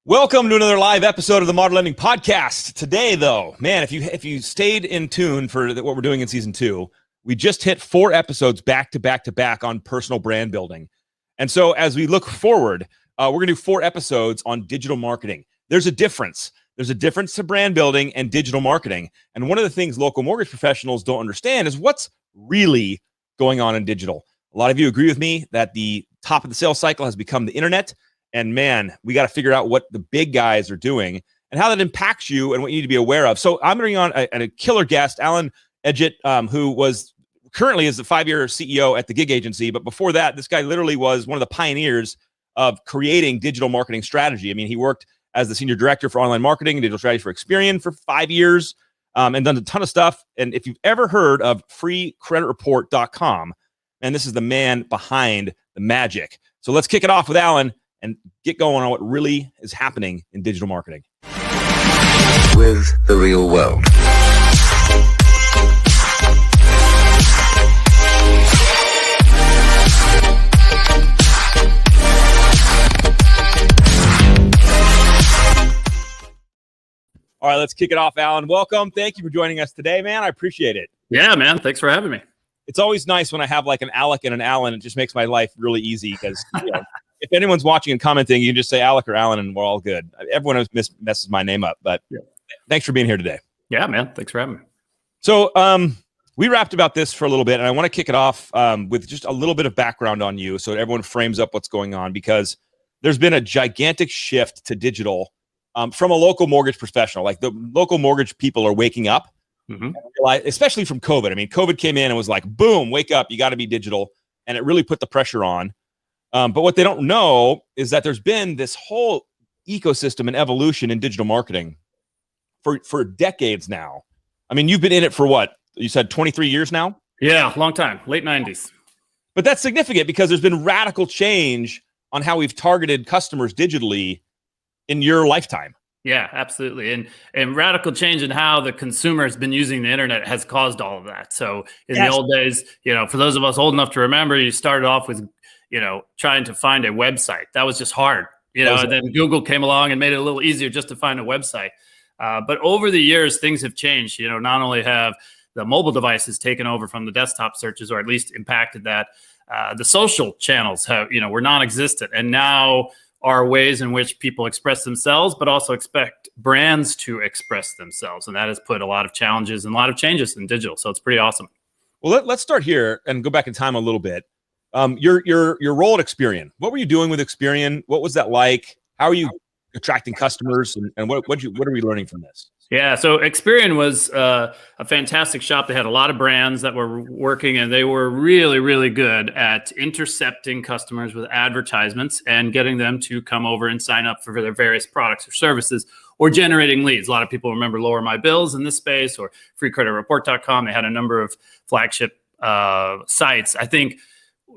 Welcome to another live episode of the Modern Lending Podcast. Today, though, man, if you stayed in tune for what we're doing in season 2, we just hit 4 episodes back to back to back on personal brand building. And so as we look forward, we're going to do 4 episodes on digital marketing. There's a difference. There's a difference to brand building and digital marketing. And one of the things local mortgage professionals don't understand is what's really going on in digital. A lot of you agree with me that the top of the sales cycle has become the internet. And man, we got to figure out what the big guys are doing and how that impacts you and what you need to be aware of. So I'm bringing on a killer guest, Edgett, who was currently is the 5-year CEO at the gig agency. But before that, this guy literally was one of the pioneers of creating digital marketing strategy. I mean, he worked as the senior director for online marketing and digital strategy for Experian for 5 years and done a ton of stuff. And if you've ever heard of freecreditreport.com, and this is the man behind the magic. So let's kick it off with Alan and get going on what really is happening in digital marketing. With the real world. All right, let's kick it off, Alan. Welcome. Thank you for joining us today, man. I appreciate it. Yeah, man. Thanks for having me. It's always nice when I have like an Alec and an Alan. It just makes my life really easy because, if anyone's watching and commenting, you can just say Alec or Alan and we're all good. Everyone messes my name up, but Thanks for being here today. Yeah, man. Thanks for having me. So we rapped about this for a little bit, and I want to kick it off with just a little bit of background on you so that everyone frames up what's going on, because there's been a gigantic shift to digital from a local mortgage professional. Like the local mortgage people are waking up, especially from COVID. I mean, COVID came in and was like, boom, wake up, you got to be digital. And it really put the pressure on. But what they don't know is that there's been this whole ecosystem and evolution in digital marketing for decades now. I mean, you've been in it for what? You said 23 years now? Yeah, long time, late 90s. But that's significant because there's been radical change on how we've targeted customers digitally in your lifetime. Yeah, absolutely. And radical change in how the consumer has been using the internet has caused all of that. So in the old days, for those of us old enough to remember, you started off with trying to find a website. That was just hard, and then Google came along and made it a little easier just to find a website. But over the years, things have changed. Not only have the mobile devices taken over from the desktop searches, or at least impacted that, the social channels were non-existent. And now are ways in which people express themselves, but also expect brands to express themselves. And that has put a lot of challenges and a lot of changes in digital. So it's pretty awesome. Well, let's start here and go back in time a little bit. Your role at Experian. What were you doing with Experian? What was that like? How are you attracting customers? And what are we learning from this? Yeah, so Experian was a fantastic shop. They had a lot of brands that were working, and they were really, really good at intercepting customers with advertisements and getting them to come over and sign up for their various products or services, or generating leads. A lot of people remember Lower My Bills in this space, or freecreditreport.com. They had a number of flagship sites. I think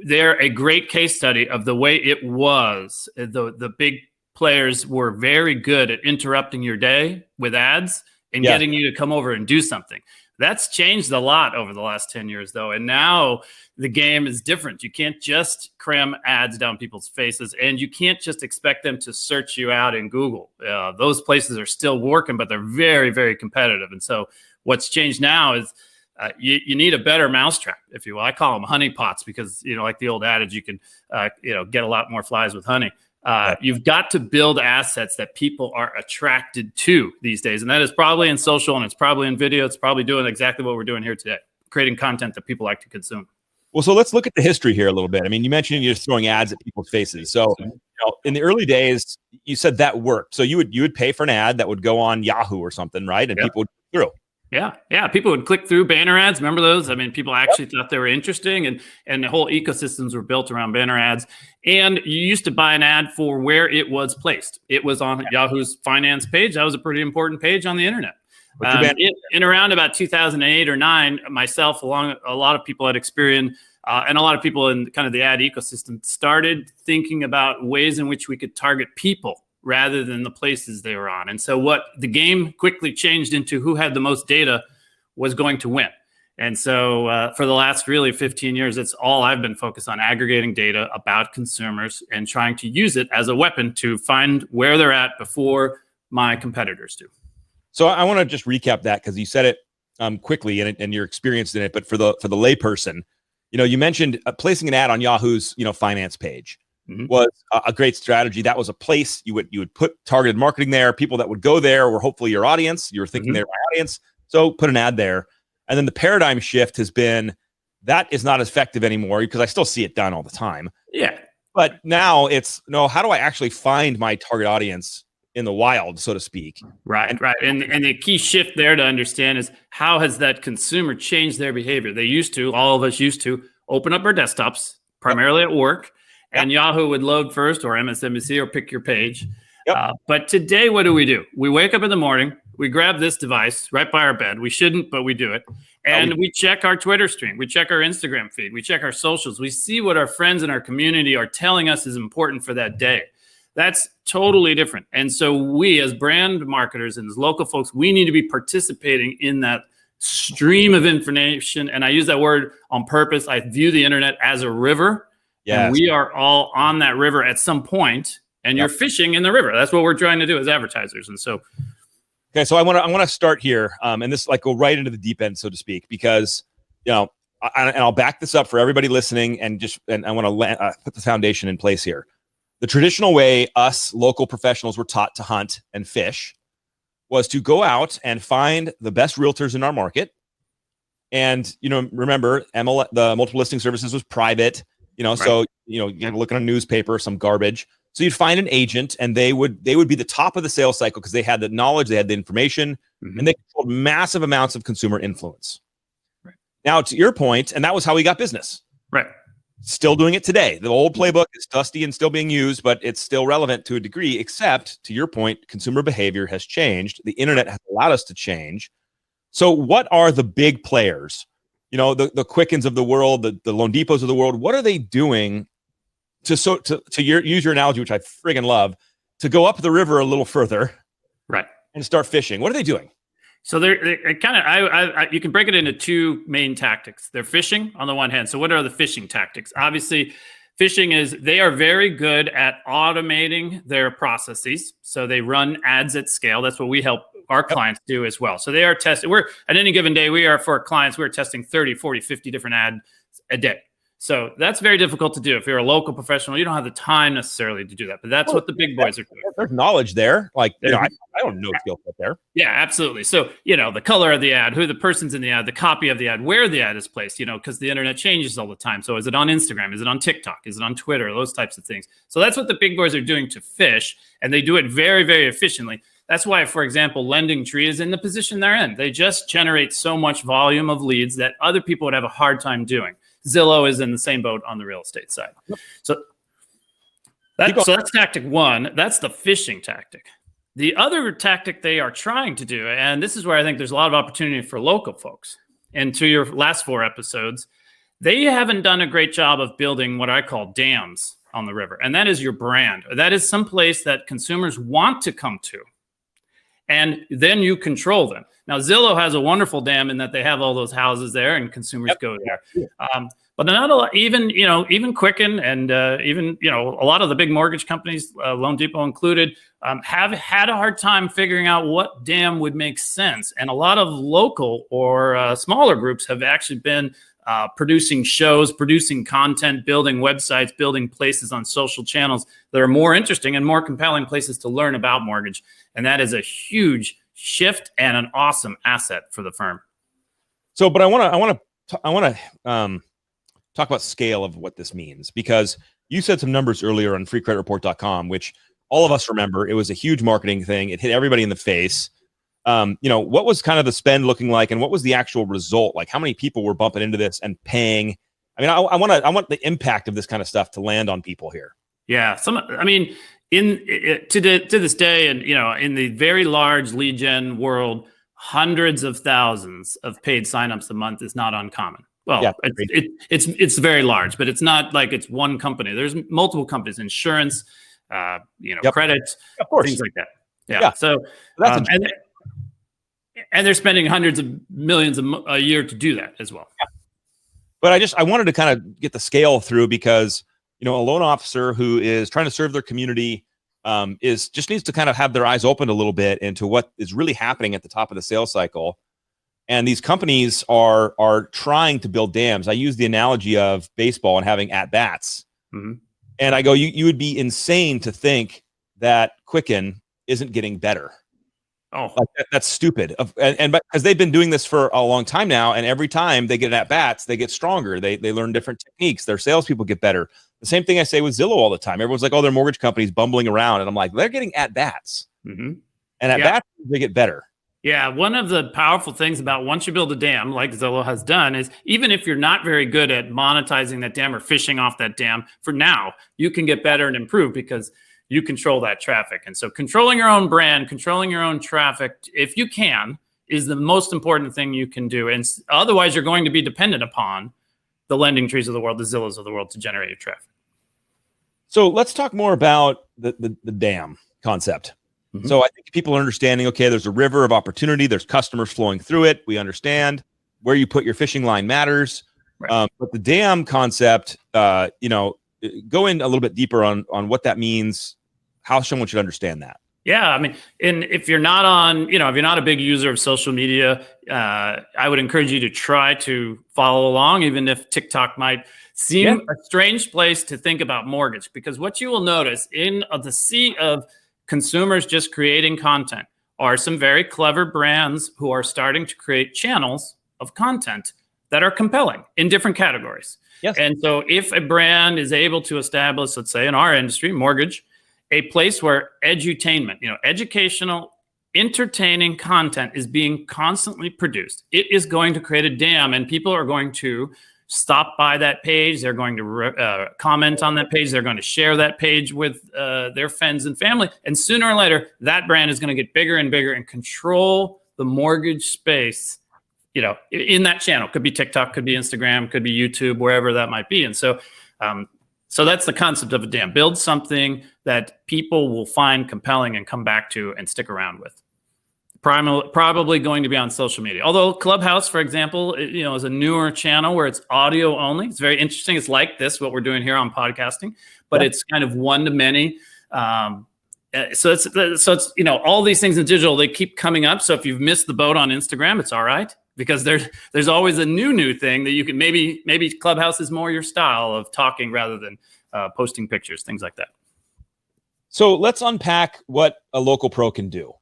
they're a great case study of the way it was. The big players were very good at interrupting your day with ads and getting you to come over and do something. That's changed a lot over the last 10 years, though. And now the game is different. You can't just cram ads down people's faces, and you can't just expect them to search you out in Google. Those places are still working, but they're very, very competitive. And so what's changed now is you need a better mousetrap, if you will. I call them honeypots because, like the old adage, you can, get a lot more flies with honey. You've got to build assets that people are attracted to these days. And that is probably in social, and it's probably in video. It's probably doing exactly what we're doing here today, creating content that people like to consume. Well, so let's look at the history here a little bit. I mean, you mentioned you're just throwing ads at people's faces. So in the early days, you said that worked. So you would pay for an ad that would go on Yahoo or something, right? And people would go through. Yeah. People would click through banner ads. Remember those? I mean, people actually thought they were interesting, and the whole ecosystems were built around banner ads. And you used to buy an ad for where it was placed. It was on Yahoo's finance page. That was a pretty important page on the internet. In around about 2008 or 9, myself, along a lot of people at Experian, and a lot of people in kind of the ad ecosystem, started thinking about ways in which we could target people rather than the places they were on. And so what the game quickly changed into who had the most data was going to win. And so for the last really 15 years, it's all I've been focused on, aggregating data about consumers and trying to use it as a weapon to find where they're at before my competitors do. So I want to just recap that because you said it quickly and you're experienced in it. But for the layperson, you mentioned placing an ad on Yahoo's finance page was a great strategy. That was a place you would put targeted marketing there. People that would go there were hopefully your audience. You were thinking they're my audience, so put an ad there. And then the paradigm shift has been that is not as effective anymore because I still see it done all the time. Yeah. But now it's how do I actually find my target audience in the wild, so to speak? Right. And the key shift there to understand is how has that consumer changed their behavior? All of us used to open up our desktops, primarily at work, and Yahoo would load first, or MSNBC, or pick your page. But today, what do? We wake up in the morning, we grab this device right by our bed. We shouldn't, but we do it. And we check our Twitter stream. We check our Instagram feed. We check our socials. We see what our friends in our community are telling us is important for that day. That's totally different. And so we, as brand marketers and as local folks, we need to be participating in that stream of information. And I use that word on purpose. I view the internet as a river. Yes. And we are all on that river at some point, and you're fishing in the river. That's what we're trying to do as advertisers. And so, okay, so I want to start here, and this go right into the deep end, so to speak, because and I'll back this up for everybody listening, and I want to put the foundation in place here. The traditional way us local professionals were taught to hunt and fish was to go out and find the best realtors in our market, and remember, the multiple listing services was private. So you had to look at a newspaper, some garbage. So you'd find an agent, and they would be the top of the sales cycle because they had the knowledge, they had the information, and they controlled massive amounts of consumer influence. Right. Now, to your point, and that was how we got business. Right. Still doing it today. The old playbook is dusty and still being used, but it's still relevant to a degree, except to your point, consumer behavior has changed. The internet has allowed us to change. So what are the big players? The Quickens of the world, the Loan Depots of the world, what are they doing to use your analogy, which I friggin' love, to go up the river a little further, right, and start fishing? What are they doing? So they're kind of, you can break it into two main tactics. They're fishing on the one hand. So what are the fishing tactics? Obviously, fishing is they are very good at automating their processes. So they run ads at scale. That's what we help our clients do as well. So they are testing. We're at any given day, for our clients, we're testing 30, 40, 50 different ads a day. So that's very difficult to do. If you're a local professional, you don't have the time necessarily to do that. But that's what the big boys are doing. There's knowledge there. I don't know skill set there. Yeah, absolutely. So, the color of the ad, who the person's in the ad, the copy of the ad, where the ad is placed, because the internet changes all the time. So is it on Instagram? Is it on TikTok? Is it on Twitter? Those types of things. So that's what the big boys are doing to fish, and they do it very, very efficiently. That's why, for example, LendingTree is in the position they're in. They just generate so much volume of leads that other people would have a hard time doing. Zillow is in the same boat on the real estate side. So that's tactic one. That's the fishing tactic. The other tactic they are trying to do, and this is where I think there's a lot of opportunity for local folks, and to your last 4 episodes, they haven't done a great job of building what I call dams on the river. And that is your brand. That is some place that consumers want to come to. And then you control them. Now, Zillow has a wonderful dam in that they have all those houses there, and consumers go there. But not a lot, even Quicken and even a lot of the big mortgage companies, Loan Depot included, have had a hard time figuring out what dam would make sense. And a lot of local or smaller groups have actually been producing shows, producing content, building websites, building places on social channels that are more interesting and more compelling places to learn about mortgage. And that is a huge shift and an awesome asset for the firm. So, but I want to talk about scale of what this means, because you said some numbers earlier on freecreditreport.com, which all of us remember. It was a huge marketing thing. It hit everybody in the face. What was kind of the spend looking like, and what was the actual result? Like, how many people were bumping into this and paying? I mean, I want the impact of this kind of stuff to land on people here. Yeah. To this day, and in the very large lead gen world, hundreds of thousands of paid signups a month is not uncommon. Well, yeah, it's very large, but it's not like it's one company. There's multiple companies, insurance, credit, of course, things like that. Yeah. So, And they're spending hundreds of millions a year to do that as well. But I wanted to kind of get the scale through because, a loan officer who is trying to serve their community just needs to kind of have their eyes opened a little bit into what is really happening at the top of the sales cycle. And these companies are trying to build dams. I use the analogy of baseball and having at-bats. Mm-hmm. And I go, you would be insane to think that Quicken isn't getting better. Oh, that's stupid. And because they've been doing this for a long time now, and every time they get at bats, they get stronger. They learn different techniques. Their salespeople get better. The same thing I say with Zillow all the time. Everyone's like, "Oh, their mortgage company's bumbling around," and I'm like, "They're getting at bats, mm-hmm. and at bats they get better." Yeah, one of the powerful things about once you build a dam, like Zillow has done, is even if you're not very good at monetizing that dam or fishing off that dam, for now, you can get better and improve because you control that traffic. And so controlling your own brand, controlling your own traffic, if you can, is the most important thing you can do. And otherwise, you're going to be dependent upon the lending trees of the world, the Zillows of the world to generate your traffic. So let's talk more about the dam concept. Mm-hmm. So I think people are understanding, okay, there's a river of opportunity. There's customers flowing through it. We understand where you put your fishing line matters. Right. But the dam concept, go in a little bit deeper on what that means, how someone should understand that. Yeah, I mean, and if you're not on, if you're not a big user of social media, I would encourage you to try to follow along, even if TikTok might seem a strange place to think about mortgage, because what you will notice in the sea of consumers just creating content are some very clever brands who are starting to create channels of content that are compelling in different categories. Yes. And so if a brand is able to establish, let's say in our industry, mortgage, a place where edutainment, educational, entertaining content is being constantly produced, it is going to create a dam, and people are going to stop by that page. They're going to comment on that page. They're going to share that page with their friends and family. And sooner or later, that brand is going to get bigger and bigger and control the mortgage space, in that channel. Could be TikTok, could be Instagram, could be YouTube, wherever that might be. And so that's the concept of a dam. Build something that people will find compelling and come back to and stick around with. Probably going to be on social media. Although Clubhouse, for example, is a newer channel where it's audio only. It's very interesting. It's like this, what we're doing here on podcasting, but it's kind of one to many. So it's all these things in digital, they keep coming up. So if you've missed the boat on Instagram, it's all right, because there's always a new thing that you can maybe Clubhouse is more your style of talking rather than posting pictures, things like that. So let's unpack what a local pro can do,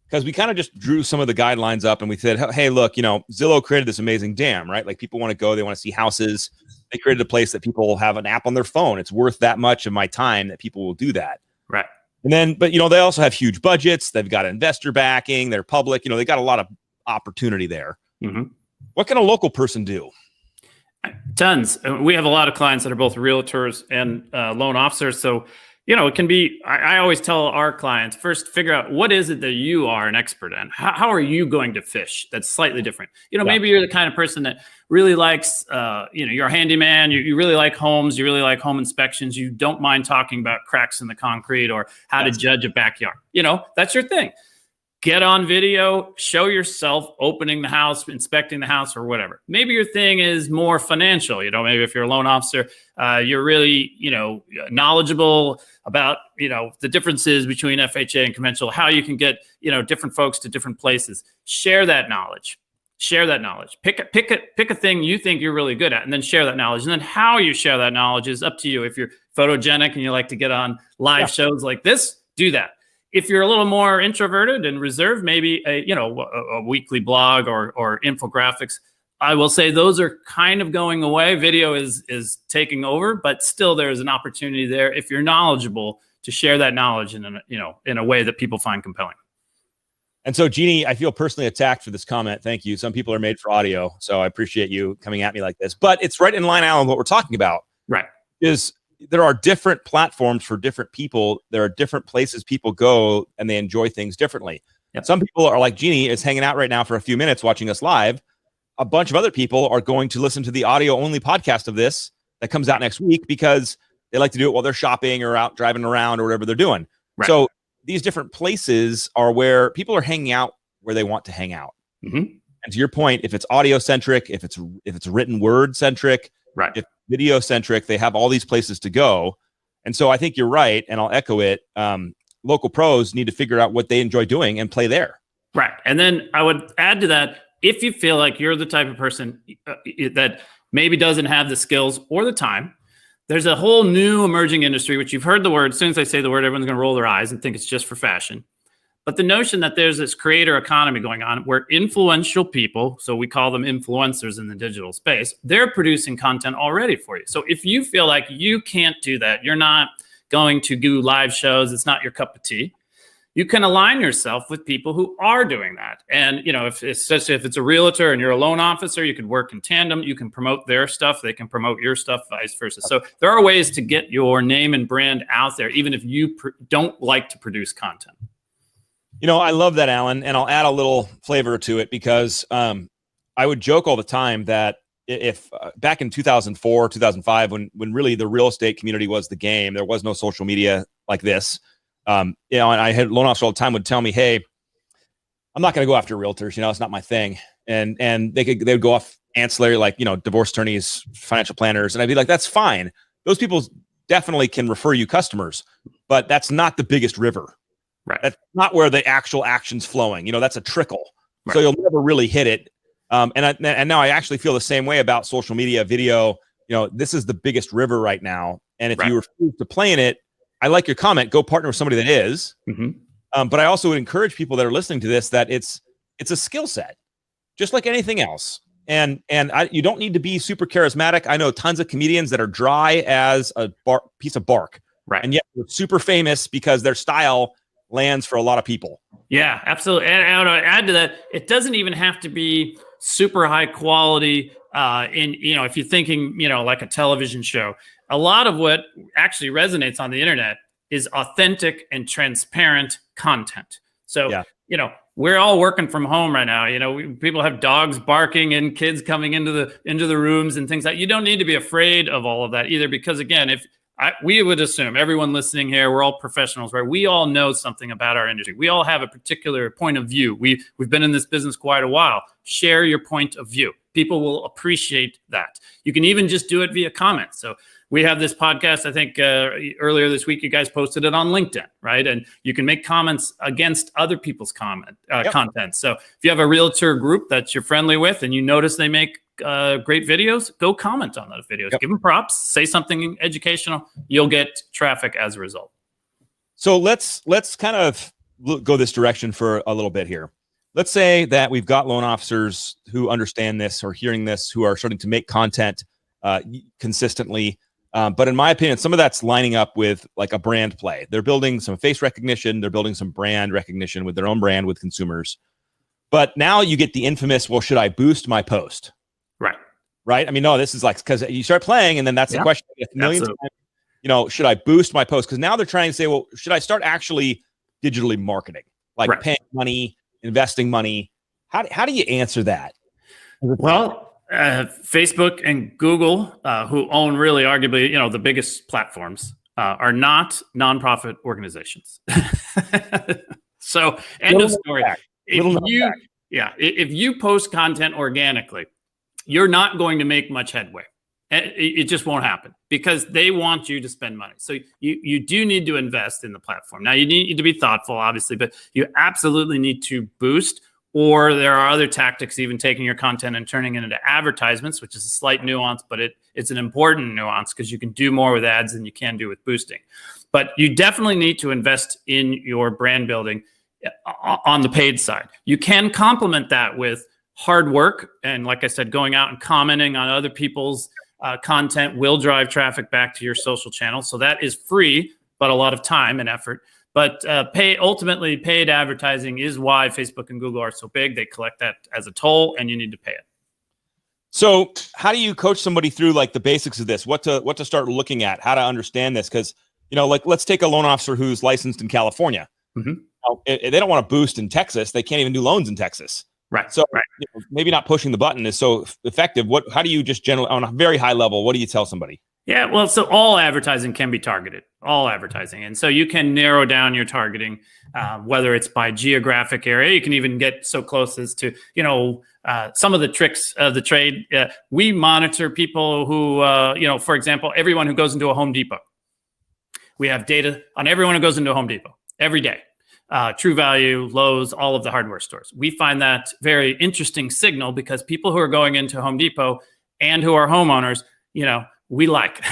because we kind of just drew some of the guidelines up and we said, hey, look, Zillow created this amazing dam, right? Like people want to go, they want to see houses. They created a place that people have an app on their phone. It's worth that much of my time that people will do that. Right. And then, but they also have huge budgets. They've got investor backing. They're public. They got a lot of opportunity there. Mm-hmm. What can a local person do? Tons. We have a lot of clients that are both realtors and loan officers. So, it can be, I always tell our clients, first figure out what is it that you are an expert in? How are you going to fish? That's slightly different. Maybe you're the kind of person that really likes, you're a handyman, you really like homes, you really like home inspections. You don't mind talking about cracks in the concrete or how to judge a backyard. That's your thing. Get on video, show yourself opening the house, inspecting the house, or whatever. Maybe your thing is more financial. Maybe if you're a loan officer, you're really, knowledgeable about, the differences between FHA and conventional, how you can get, different folks to different places. Share that knowledge. Pick a thing you think you're really good at, and then share that knowledge. And then how you share that knowledge is up to you. If you're photogenic and you like to get on live shows like this, do that. If you're a little more introverted and reserved, maybe a weekly blog or infographics. I will say those are kind of going away. Video is taking over, but still there's an opportunity there if you're knowledgeable to share that knowledge in a way that people find compelling. And so, Jeannie, I feel personally attacked for this comment. Thank you. Some people are made for audio, so I appreciate you coming at me like this. But it's right in line, Alan, what we're talking about. Right. There are different platforms for different people. There are different places people go and they enjoy things differently. Yep. Some people are like Jeannie is hanging out right now for a few minutes watching us live. A bunch of other people are going to listen to the audio only podcast of this that comes out next week because they like to do it while they're shopping or out driving around or whatever they're doing. Right. So these different places are where people are hanging out where they want to hang out. Mm-hmm. And to your point, if it's audio centric, if it's written word centric, Right. if video centric, they have all these places to go. And so I think you're right, and I'll echo it. Local pros need to figure out what they enjoy doing and play there. Right. And then I would add to that, if you feel like you're the type of person that maybe doesn't have the skills or the time, there's a whole new emerging industry, which you've heard the word. As soon as I say the word, everyone's going to roll their eyes and think it's just for fashion. But the notion that there's this creator economy going on where influential people, so we call them influencers in the digital space, they're producing content already for you. So if you feel like you can't do that, you're not going to do live shows, it's not your cup of tea, you can align yourself with people who are doing that. And, if it's a realtor and you're a loan officer, you could work in tandem. You can promote their stuff. They can promote your stuff, vice versa. So there are ways to get your name and brand out there, even if you don't like to produce content. I love that, Alan, and I'll add a little flavor to it because I would joke all the time that if back in 2004, 2005, when really the real estate community was the game, there was no social media like this. And I had loan officers all the time would tell me, "Hey, I'm not going to go after realtors. It's not my thing." And they would go off ancillary, like divorce attorneys, financial planners, and I'd be like, "That's fine. Those people definitely can refer you customers, but that's not the biggest river." Right. That's not where the actual action's flowing. That's a trickle. Right. So you'll never really hit it. And now I actually feel the same way about social media, video. This is the biggest river right now. And if you refuse to play in it, I like your comment. Go partner with somebody that is. Mm-hmm. But I also would encourage people that are listening to this that it's a skill set, just like anything else. And you don't need to be super charismatic. I know tons of comedians that are dry as a piece of bark. Right. And yet they're super famous because their style lands for a lot of people. Yeah, absolutely. And I would add to that, it doesn't even have to be super high quality. If you're thinking, like a television show, a lot of what actually resonates on the internet is authentic and transparent content. So, we're all working from home right now. People have dogs barking and kids coming into the rooms and things like that. You don't need to be afraid of all of that either, because again, we would assume everyone listening here, we're all professionals, right? We all know something about our industry. We all have a particular point of view. We've been in this business quite a while. Share your point of view. People will appreciate that. You can even just do it via comments. So we have this podcast, I think earlier this week, you guys posted it on LinkedIn, right? And you can make comments against other people's content. So if you have a realtor group that you're friendly with and you notice they make great videos, go comment on those videos. Give them props, say something educational. You'll get traffic as a result. So let's kind of go this direction for a little bit here. Let's say that we've got loan officers who understand this or hearing this, who are starting to make content consistently. But in my opinion, some of that's lining up with like a brand play. They're building some face recognition. They're building some brand recognition with their own brand with consumers. But now you get the infamous, well, should I boost my post? Right. I mean, no, this is like, because you start playing and then that's the question. Millions of times, should I boost my post? Because now they're trying to say, well, should I start actually digitally marketing, like paying money, investing money? How do you answer that? Well, Facebook and Google, who own really arguably, the biggest platforms, are not nonprofit organizations. So end of story. If you post content organically, you're not going to make much headway. It just won't happen because they want you to spend money. So you do need to invest in the platform. Now, you need to be thoughtful, obviously, but you absolutely need to boost, or there are other tactics, even taking your content and turning it into advertisements, which is a slight nuance, but it's an important nuance because you can do more with ads than you can do with boosting. But you definitely need to invest in your brand building on the paid side. You can complement that with hard work. And like I said, going out and commenting on other people's content will drive traffic back to your social channels. So that is free, but a lot of time and effort. But ultimately, paid advertising is why Facebook and Google are so big. They collect that as a toll, and you need to pay it. So how do you coach somebody through like the basics of this? What to start looking at? How to understand this? Because, like let's take a loan officer who's licensed in California. Mm-hmm. They don't want to boost in Texas. They can't even do loans in Texas. Right. So maybe not pushing the button is so effective. How do you just generally, on a very high level, what do you tell somebody? Yeah, well, so all advertising can be targeted, all advertising. And so you can narrow down your targeting, whether it's by geographic area. You can even get so close as to, some of the tricks of the trade. We monitor people who, for example, everyone who goes into a Home Depot. We have data on everyone who goes into a Home Depot every day. True Value, Lowe's, all of the hardware stores. We find that very interesting signal because people who are going into Home Depot and who are homeowners, we like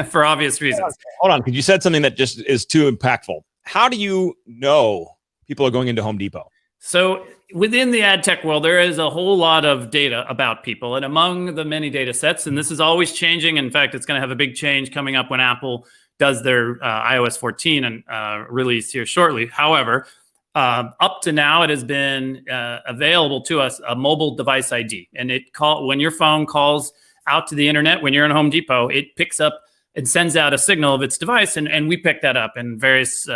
for obvious reasons. Hold on, because you said something that just is too impactful. How do you know people are going into Home Depot? So within the ad tech world, there is a whole lot of data about people. And among the many data sets, and this is always changing. In fact, it's going to have a big change coming up when Apple does their iOS 14 and release here shortly. However, up to now, it has been available to us a mobile device ID. And when your phone calls out to the internet, when you're in Home Depot, it picks up and sends out a signal of its device. And we pick that up, and various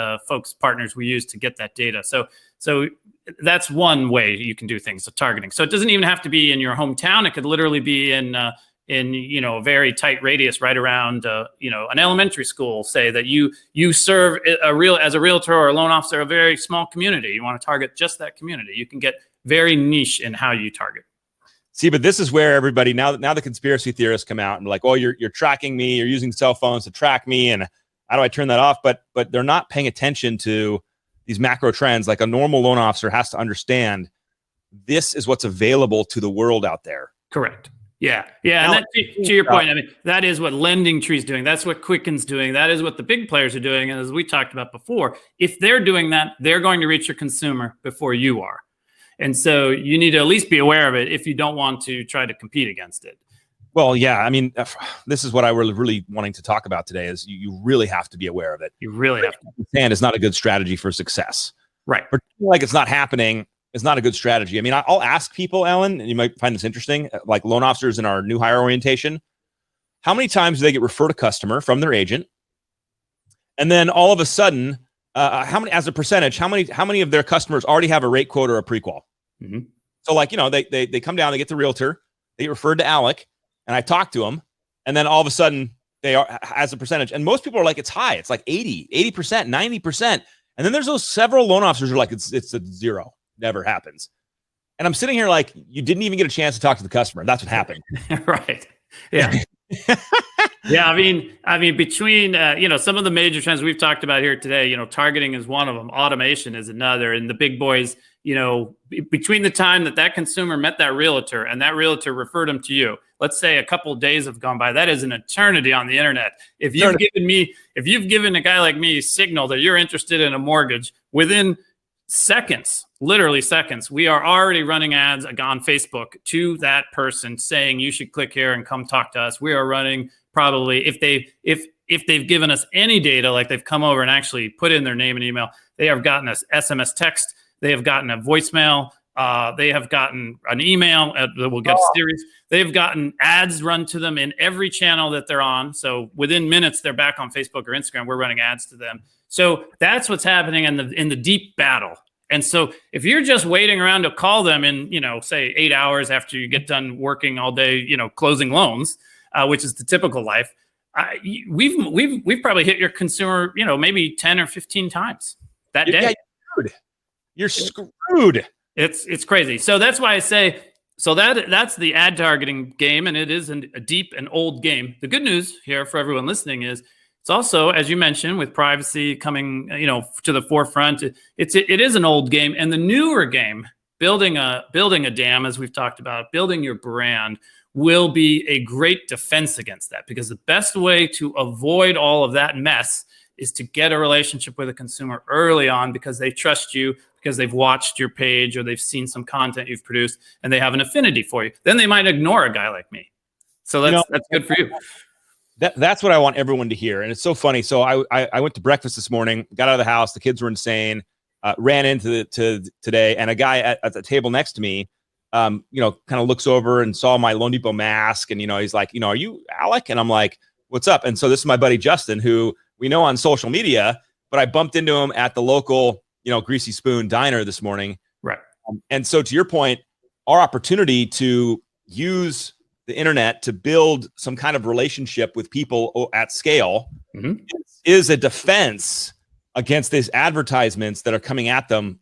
partners we use to get that data. So that's one way you can do things, so targeting. So it doesn't even have to be in your hometown. It could literally be in a very tight radius right around an elementary school. Say that you serve as a realtor or a loan officer, a very small community. You want to target just that community. You can get very niche in how you target. See, but this is where everybody now the conspiracy theorists come out and like, oh, you're tracking me, you're using cell phones to track me, and how do I turn that off? But they're not paying attention to these macro trends. Like a normal loan officer has to understand this is what's available to the world out there. Correct. Yeah. Now, and to your point, I mean, that is what LendingTree's doing. That's what Quicken's doing. That is what the big players are doing. And as we talked about before, if they're doing that, they're going to reach your consumer before you are. And so you need to at least be aware of it if you don't want to try to compete against it. Well, yeah. I mean, this is what I was really wanting to talk about today is you really have to be aware of it. You really have to. Understand it's not a good strategy for success. Right. Pretending like it's not happening is not a good strategy. I mean, I'll ask people, Ellen, and you might find this interesting, like loan officers in our new hire orientation, how many times do they get referred a customer from their agent? And then all of a sudden, how many, as a percentage, how many of their customers already have a rate quote or a prequal? Mm-hmm. So like, they come down, they get the realtor, they get referred to Alec, and I talk to them, and then all of a sudden they are as a percentage. And most people are like, it's high. It's like 80%, 90%. And then there's those several loan officers who are like, it's a zero, never happens. And I'm sitting here like, you didn't even get a chance to talk to the customer. That's what happened. Right. Yeah. Yeah. I mean, between, some of the major trends we've talked about here today, targeting is one of them. Automation is another. And the big boys, between the time that consumer met that realtor and that realtor referred them to you, let's say a couple of days have gone by. That is an eternity on the internet. If you've given a guy like me signal that you're interested in a mortgage, within seconds, literally seconds, we are already running ads on Facebook to that person saying you should click here and come talk to us. We are running probably if they've given us any data, like they've come over and actually put in their name and email, they have gotten us SMS text, they have gotten a voicemail, they have gotten an email that will get a series. They've gotten ads run to them in every channel that they're on. So within minutes, they're back on Facebook or Instagram. We're running ads to them. So that's what's happening in the deep battle. And so if you're just waiting around to call them in, say 8 hours after you get done working all day, closing loans, which is the typical life, we've probably hit your consumer, maybe 10 or 15 times that day. Yeah, you're screwed. It's crazy. So that's why I say, that's the ad targeting game, and it is a deep and old game. The good news here for everyone listening is it's also, as you mentioned, with privacy coming, to the forefront, it is an old game. And the newer game, building a dam, as we've talked about, building your brand, will be a great defense against that, because the best way to avoid all of that mess is to get a relationship with a consumer early on, because they trust you, because they've watched your page or they've seen some content you've produced and they have an affinity for you. Then they might ignore a guy like me. So that's good for you. That's what I want everyone to hear. And it's so funny. So I went to breakfast this morning, got out of the house. The kids were insane. Ran into today, and a guy at the table next to me, kind of looks over and saw my Loan Depot mask. And, he's like, are you Alec? And I'm like, what's up? And so this is my buddy, Justin, who we know on social media, but I bumped into him at the local, Greasy Spoon diner this morning. Right. And so to your point, our opportunity to use the internet to build some kind of relationship with people at scale Mhm. is a defense against these advertisements that are coming at them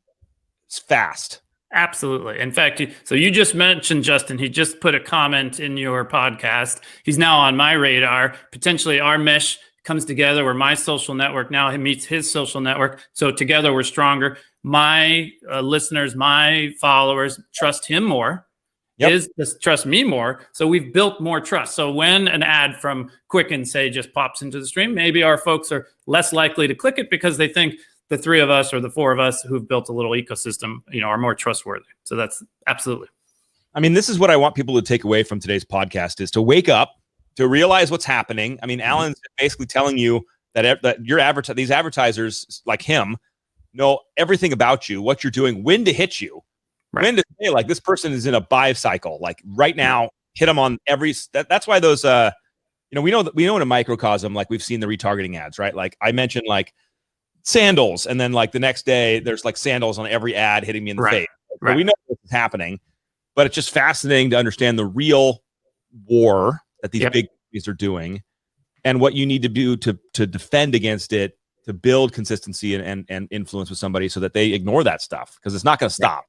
fast. Absolutely. In fact, so you just mentioned Justin. He just put a comment in your podcast. He's now on my radar. Potentially, our mesh comes together where my social network now meets his social network. So together, we're stronger. My listeners, my followers trust him more. Yep. His trust me more. So we've built more trust. So when an ad from Quicken, say, just pops into the stream, maybe our folks are less likely to click it because they think the three of us or the four of us who've built a little ecosystem, are more trustworthy. So that's absolutely. I mean, this is what I want people to take away from today's podcast is to wake up, to realize what's happening. I mean, Alan's basically telling you that these advertisers like him know everything about you, what you're doing, when to hit you, when to say, like, this person is in a buy cycle, like right now, hit them on every, that's why those, we know in a microcosm, like we've seen the retargeting ads, right? Like I mentioned, like, sandals, and then like the next day there's like sandals on every ad hitting me in the face. So we know what's happening, but it's just fascinating to understand the real war that these big companies are doing and what you need to do to defend against it, to build consistency and influence with somebody so that they ignore that stuff, because it's not going to stop.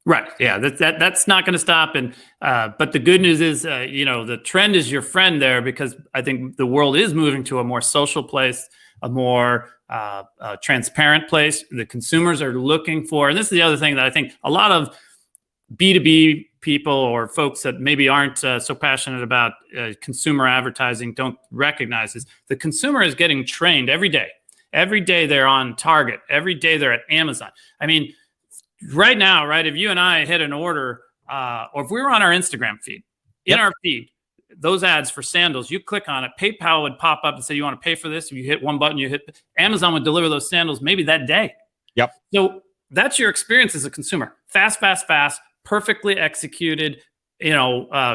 Right. Yeah, that's not going to stop. And but the good news is, the trend is your friend there, because I think the world is moving to a more social place, a more transparent place. The consumers are looking for, and this is the other thing that I think a lot of B2B people or folks that maybe aren't so passionate about consumer advertising don't recognize, is the consumer is getting trained every day. Every day they're on Target. Every day they're at Amazon. I mean, right now, right, if you and I hit an order, or if we were on our Instagram feed, in our feed, those ads for sandals, you click on it, PayPal would pop up and say, you want to pay for this? If you hit one button, Amazon would deliver those sandals maybe that day. Yep. So that's your experience as a consumer. Fast, perfectly executed,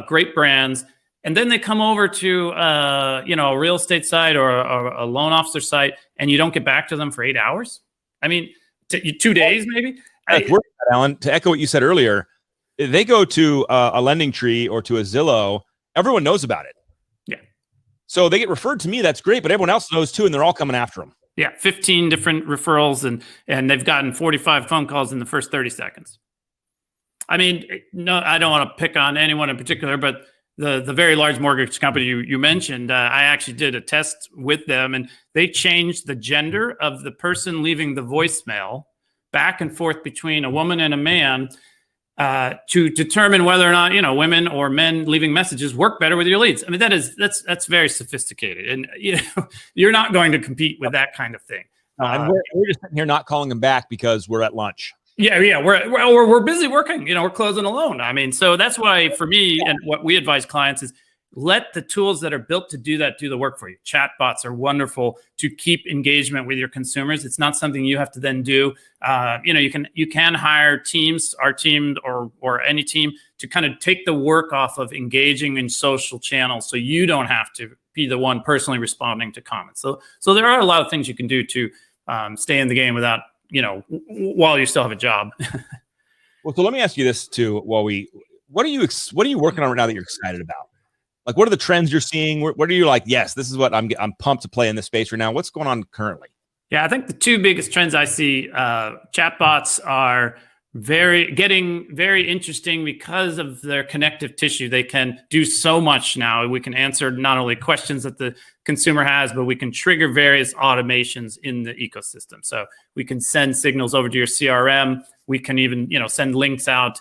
great brands. And then they come over to, a real estate site or a loan officer site, and you don't get back to them for 8 hours. I mean, 2 days maybe. Alan, to echo what you said earlier, if they go to a lending tree or to a Zillow, everyone knows about it. Yeah. So they get referred to me. That's great, but everyone else knows too, and they're all coming after them. Yeah, 15 different referrals, and they've gotten 45 phone calls in the first 30 seconds. I mean, no, I don't want to pick on anyone in particular, but the very large mortgage company you mentioned, I actually did a test with them, and they changed the gender of the person leaving the voicemail back and forth between a woman and a man to determine whether or not women or men leaving messages work better with your leads. I mean, that's very sophisticated, and you're not going to compete with that kind of thing. And we're just sitting here not calling them back because we're at lunch. Yeah, we're busy working. We're closing a loan. I mean, so that's why for me, and what we advise clients is, let the tools that are built to do that do the work for you. Chatbots are wonderful to keep engagement with your consumers. It's not something you have to then do. You can hire teams, our team or any team, to kind of take the work off of engaging in social channels, so you don't have to be the one personally responding to comments. So there are a lot of things you can do to stay in the game without, while you still have a job. Well, so let me ask you this too. What are you working on right now that you're excited about? Like, what are the trends you're seeing? What are you like? Yes, this is what I'm pumped to play in this space right now. What's going on currently? Yeah, I think the two biggest trends I see, chatbots are getting very interesting because of their connective tissue. They can do so much now. We can answer not only questions that the consumer has, but we can trigger various automations in the ecosystem. So we can send signals over to your CRM. We can even, send links out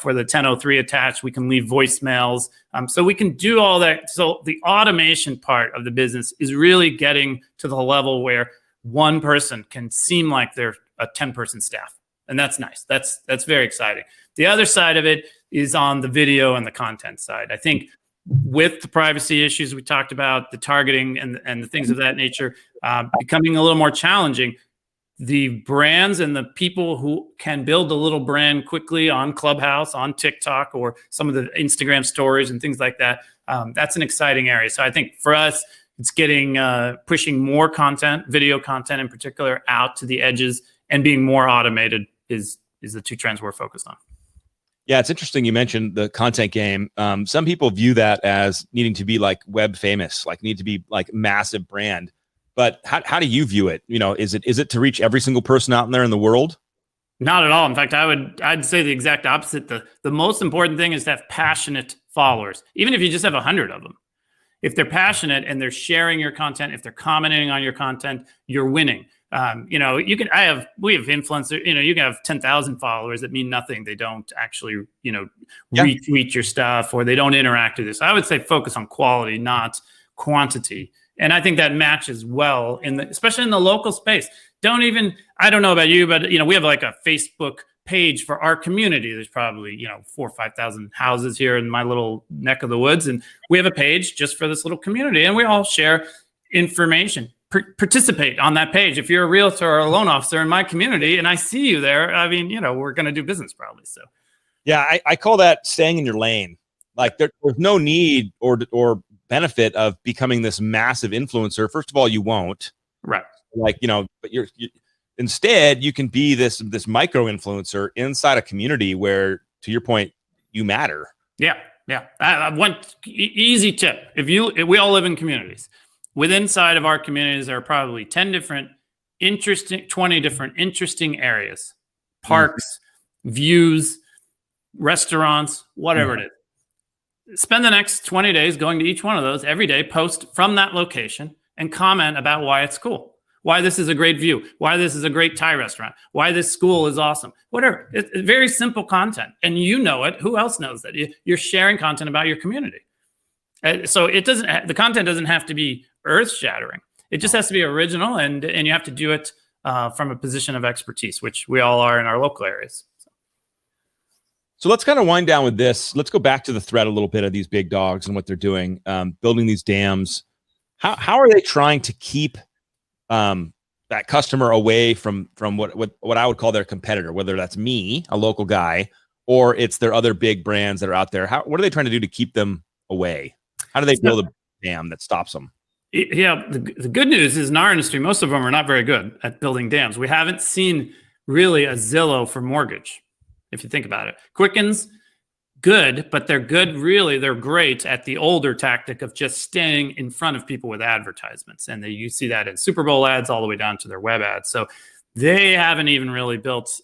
for the 1003 attached. We can leave voicemails. So we can do all that. So the automation part of the business is really getting to the level where one person can seem like they're a 10-person staff. And that's nice. That's very exciting. The other side of it is on the video and the content side. I think with the privacy issues we talked about, the targeting and the things of that nature becoming a little more challenging, the brands and the people who can build a little brand quickly on Clubhouse, on TikTok, or some of the Instagram stories and things like that, that's an exciting area. So I think for us, it's getting pushing more content, video content in particular, out to the edges and being more automated is the two trends we're focused on. Yeah, it's interesting you mentioned the content game. Some people view that as needing to be like web famous, like need to be like massive brand. But how do you view it? Is it to reach every single person out there in the world? Not at all. In fact, I'd say the exact opposite. The most important thing is to have passionate followers, even if you just have 100 of them. If they're passionate and they're sharing your content, if they're commenting on your content, you're winning. We have influencers, you can have 10,000 followers that mean nothing. They don't actually, retweet your stuff, or they don't interact with this. I would say focus on quality, not quantity. And I think that matches well especially in the local space. I don't know about you, but we have like a Facebook page for our community. There's probably 4,000 or 5,000 houses here in my little neck of the woods, and we have a page just for this little community, and we all share information. Participate on that page. If you're a realtor or a loan officer in my community and I see you there, we're going to do business probably. So yeah, I call that staying in your lane. Like there's no need or benefit of becoming this massive influencer. First of all, you won't. Right. But instead you can be this micro influencer inside a community where, to your point, you matter. Yeah. One easy tip: if we all live in communities. Inside of our communities, there are probably 20 different interesting areas, parks, views, restaurants, whatever it is. Spend the next 20 days going to each one of those every day, post from that location and comment about why it's cool, why this is a great view, why this is a great Thai restaurant, why this school is awesome, whatever. It's very simple content. And it. Who else knows that? You're sharing content about your community. So the content doesn't have to be earth-shattering. It just has to be original, and you have to do it from a position of expertise, which we all are in our local areas. So let's kind of wind down with this. Let's go back to the thread a little bit of these big dogs and what they're doing, building these dams. How are they trying to keep that customer away from what I would call their competitor, whether that's me, a local guy, or it's their other big brands that are out there? What are they trying to do to keep them away? How do they build a dam that stops them? Yeah, the good news is in our industry, most of them are not very good at building dams. We haven't seen really a Zillow for mortgage, if you think about it. Quicken's good, but they're great at the older tactic of just staying in front of people with advertisements. And you see that in Super Bowl ads all the way down to their web ads. So they haven't even really built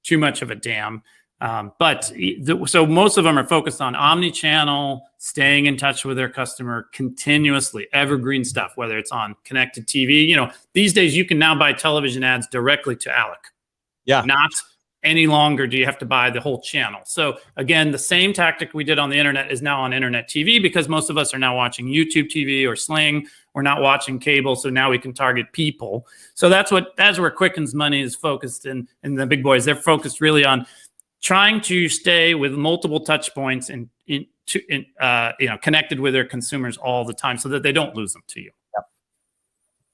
too much of a dam. So most of them are focused on omni-channel, staying in touch with their customer continuously, evergreen stuff, whether it's on connected TV. These days you can now buy television ads directly to Alec. Yeah. Not any longer do you have to buy the whole channel. So again, the same tactic we did on the internet is now on internet TV, because most of us are now watching YouTube TV or Sling. We're not watching cable. So now we can target people. So that's where Quicken's money is focused in the big boys. They're focused really on trying to stay with multiple touch points and connected with their consumers all the time so that they don't lose them to you. Yep.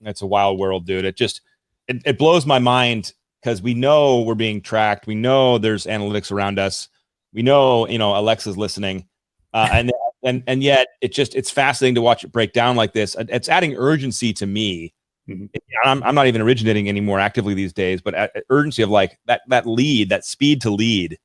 That's a wild world, dude. It blows my mind, because we know we're being tracked. We know there's analytics around us. We know, Alexa's listening. And yet it's fascinating to watch it break down like this. It's adding urgency to me. Mm-hmm. I'm not even originating anymore actively these days, but urgency of like that lead, that speed to lead.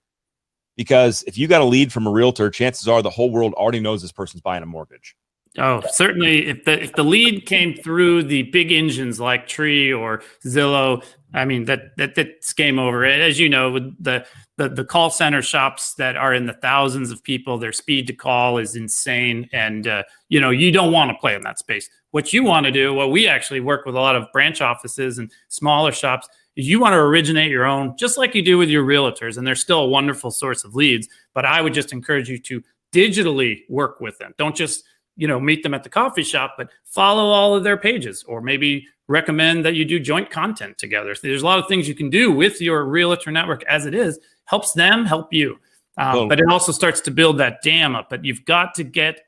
Because if you got a lead from a realtor, chances are the whole world already knows this person's buying a mortgage. Oh, certainly. If the lead came through the big engines like Tree or Zillow, I mean that's game over. As you know, with the call center shops that are in the thousands of people, their speed to call is insane, and you don't want to play in that space. What you want to do, we actually work with a lot of branch offices and smaller shops, is you want to originate your own, just like you do with your realtors, and they're still a wonderful source of leads. But I would just encourage you to digitally work with them. Don't just meet them at the coffee shop, but follow all of their pages, or maybe recommend that you do joint content together. So there's a lot of things you can do with your realtor network as it is, helps them help you. But it also starts to build that dam up. But you've got to get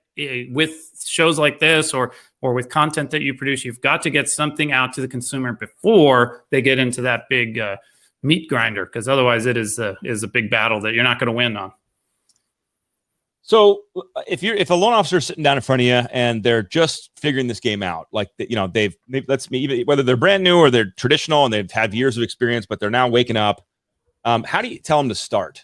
with shows like this or with content that you produce, you've got to get something out to the consumer before they get into that big meat grinder, because otherwise it is a big battle that you're not going to win on. So if a loan officer is sitting down in front of you and they're just figuring this game out, like they've whether they're brand new or they're traditional and they've had years of experience, but they're now waking up, how do you tell them to start?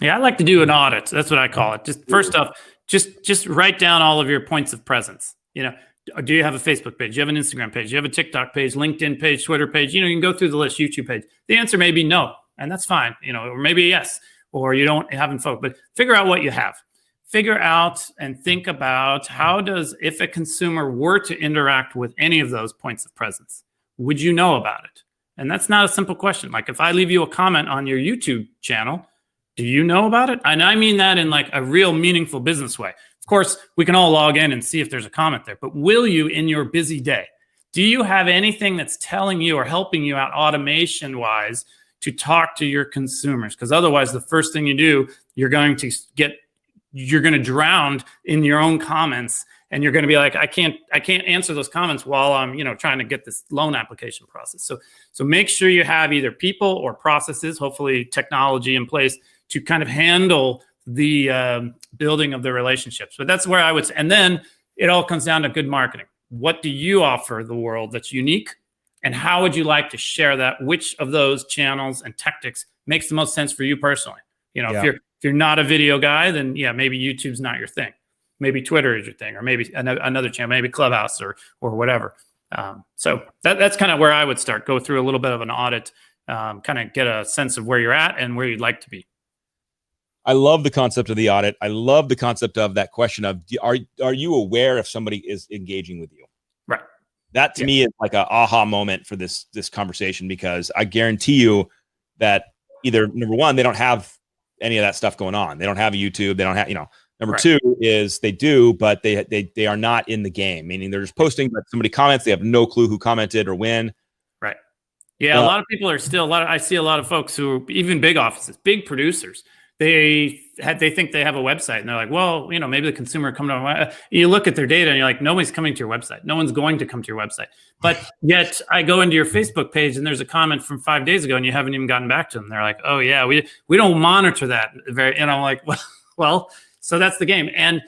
Yeah, I like to do an audit. That's what I call it. Just first off, just write down all of your points of presence. Do you have a Facebook page? Do you have an Instagram page? Do you have a TikTok page, LinkedIn page, Twitter page? You can go through the list, YouTube page. The answer may be no, and that's fine. Or maybe yes, or you haven't focused. But figure out what you have. Figure out and think about if a consumer were to interact with any of those points of presence, would you know about it? And that's not a simple question. Like if I leave you a comment on your YouTube channel, do you know about it? And I mean that in like a real meaningful business way. Of course, we can all log in and see if there's a comment there, but will you in your busy day? Do you have anything that's telling you or helping you out automation wise to talk to your consumers? Because otherwise, the first thing you do, you're going to drown in your own comments, and you're going to be like, I can't answer those comments while I'm, trying to get this loan application process. So make sure you have either people or processes, hopefully technology in place to kind of handle the building of the relationships. But that's where I would say, and then it all comes down to good marketing. What do you offer the world that's unique? And how would you like to share that? Which of those channels and tactics makes the most sense for you personally? If you're not a video guy, then maybe YouTube's not your thing. Maybe Twitter is your thing, or maybe another channel, maybe Clubhouse or whatever. So that's kind of where I would start. Go through a little bit of an audit, kind of get a sense of where you're at and where you'd like to be. I love the concept of the audit. I love the concept of that question of, are you aware if somebody is engaging with you? Right. That to me is like a aha moment for this conversation, because I guarantee you that either number one, they don't have any of that stuff going on. They don't have a YouTube. They don't have, number Right. two is they do, but they are not in the game, meaning they're just posting, but somebody comments, they have no clue who commented or when. Right. Yeah. A lot of people are still, I see a lot of folks who, even big offices, big producers, they think they have a website, and they're like, well, maybe the consumer come to you look at their data and you're like, nobody's coming to your website. No one's going to come to your website. But yet I go into your Facebook page and there's a comment from 5 days ago and you haven't even gotten back to them. They're like, oh yeah, we don't monitor that and I'm like, well, so that's the game. And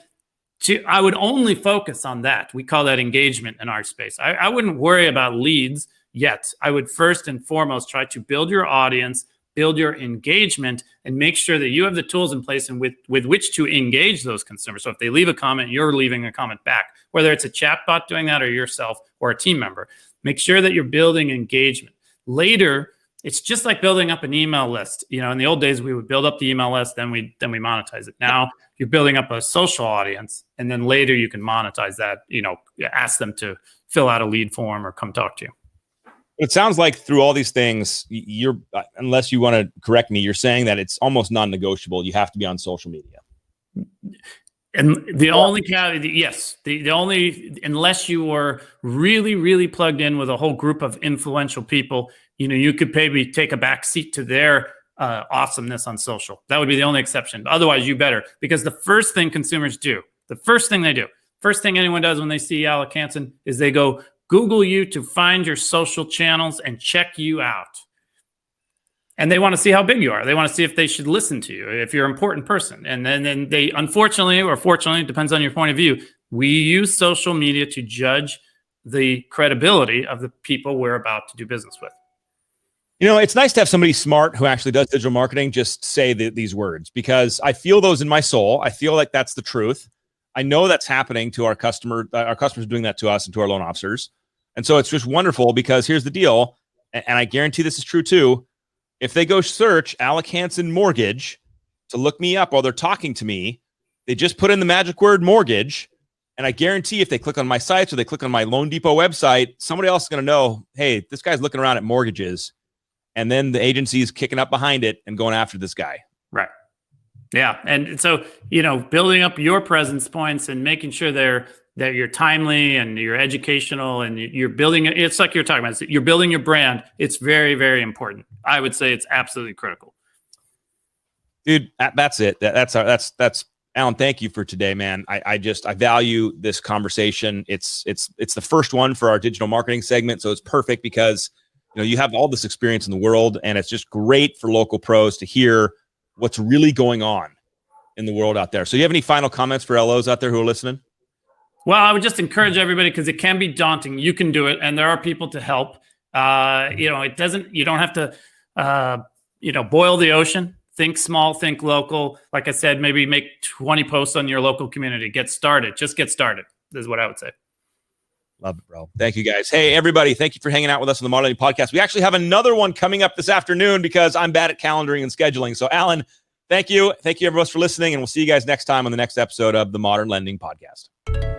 I would only focus on that. We call that engagement in our space. I wouldn't worry about leads yet. I would first and foremost try to build your audience, build your engagement, and make sure that you have the tools in place and with which to engage those consumers. So if they leave a comment, you're leaving a comment back, whether it's a chatbot doing that or yourself or a team member. Make sure that you're building engagement. Later, it's just like building up an email list. In the old days, we would build up the email list, then we monetize it. Now you're building up a social audience, and then later you can monetize that. Ask them to fill out a lead form or come talk to you. It sounds like through all these things, you're, unless you want to correct me, you're saying that it's almost non-negotiable. You have to be on social media. And the only caveat, yes, the only, unless you were really, really plugged in with a whole group of influential people, you could maybe take a back seat to their awesomeness on social. That would be the only exception. But otherwise, you better, because the first thing consumers do, first thing anyone does when they see Alec Hansen is they go Google you to find your social channels and check you out. And they want to see how big you are. They want to see if they should listen to you, if you're an important person. And then they, unfortunately or fortunately, it depends on your point of view, we use social media to judge the credibility of the people we're about to do business with. It's nice to have somebody smart who actually does digital marketing just say these words, because I feel those in my soul. I feel like that's the truth. I know that's happening to our customer. Our customers are doing that to us and to our loan officers. And so it's just wonderful, because here's the deal. And I guarantee this is true too. If they go search Alec Hansen mortgage to look me up while they're talking to me, they just put in the magic word mortgage. And I guarantee if they click on my sites or they click on my Loan Depot website, somebody else is going to know, hey, this guy's looking around at mortgages. And then the agency is kicking up behind it and going after this guy. Right. Yeah. And so, building up your presence points and making sure that you're timely and you're educational and you're building it. It's like you're talking about, you're building your brand. It's very, very important. I would say it's absolutely critical. Dude, that's it. That's Alan. Thank you for today, man. I value this conversation. It's the first one for our digital marketing segment. So it's perfect because, you have all this experience in the world, and it's just great for local pros to hear what's really going on in the world out there. So you have any final comments for LOs out there who are listening? Well, I would just encourage everybody, because it can be daunting. You can do it, and there are people to help. You don't have to, boil the ocean. Think small, think local. Like I said, maybe make 20 posts on your local community. Get started. Just get started is what I would say. Love it, bro. Thank you, guys. Hey, everybody. Thank you for hanging out with us on the Modern Learning Podcast. We actually have another one coming up this afternoon because I'm bad at calendaring and scheduling. So, Alan, thank you. Thank you, everyone, for listening. And we'll see you guys next time on the next episode of the Modern Lending Podcast.